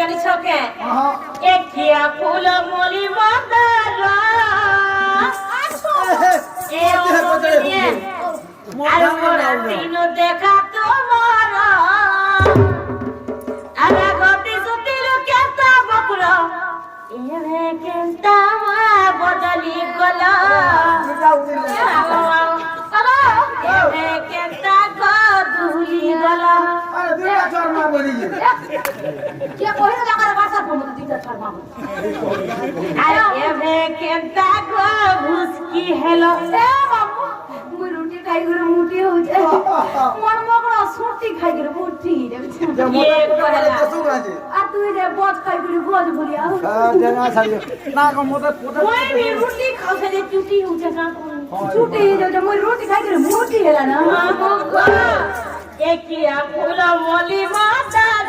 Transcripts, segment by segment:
জানি চোখে একিয়া ফুল মলি মন্দার এ অমনিয়ে আর মোরা দিন দেখা তোমার আরা গতি সুতিল কেতা বকুলো এ কেতা বদলি গলা এ কেতা গদুলি গলা কে কইরা লাগার ভাষা বলতে দিতে শর্মা আরে এ কেতা গো ভুসকি হেলো এ বাবু মুই রুটি খাই করে মুটি হইছে মন মগরা সুটি খাই করে মুটি রে এ কইরা আ তুই রে বজ খাই করে বজ বলিয়া জানা ছাড়িও না কো মোটা পোটা মই রুটি খাও সে চুটি হইছে না চুটি যে মই রুটি খাই করে মুটি হেলা না গো একিয়া ফুল মলি মাতার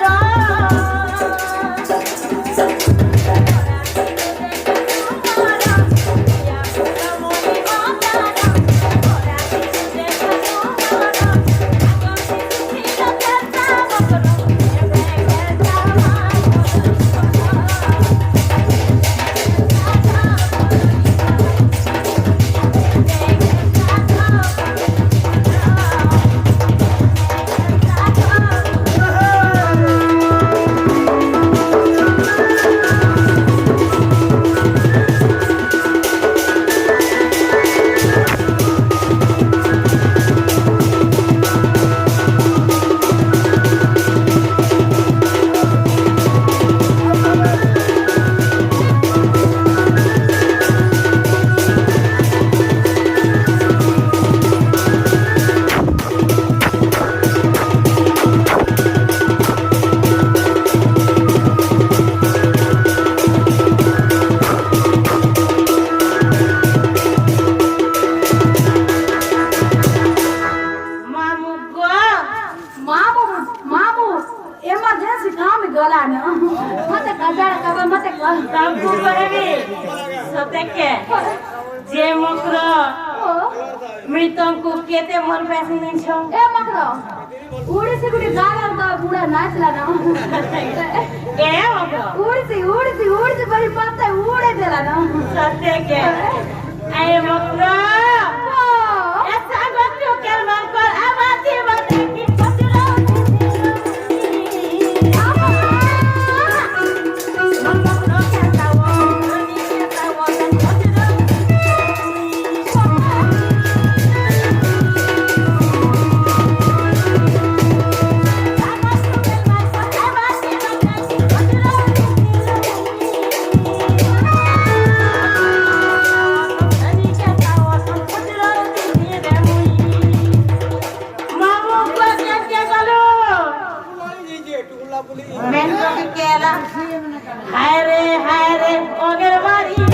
যে মকর মৃতঙ্কু কেতে ভল পেছে নিছ এ মকর উড়িছে গুড়ি গাগার গা বুড়া নাচলা না এ মকর উড়িছে বড়ি পাতা উড়ে দেলা না সত্যি কে এ মকর এসা গট্টু কেল মকর আবাজি বাতে কি পতরা হায় রে ওগের বাড়ি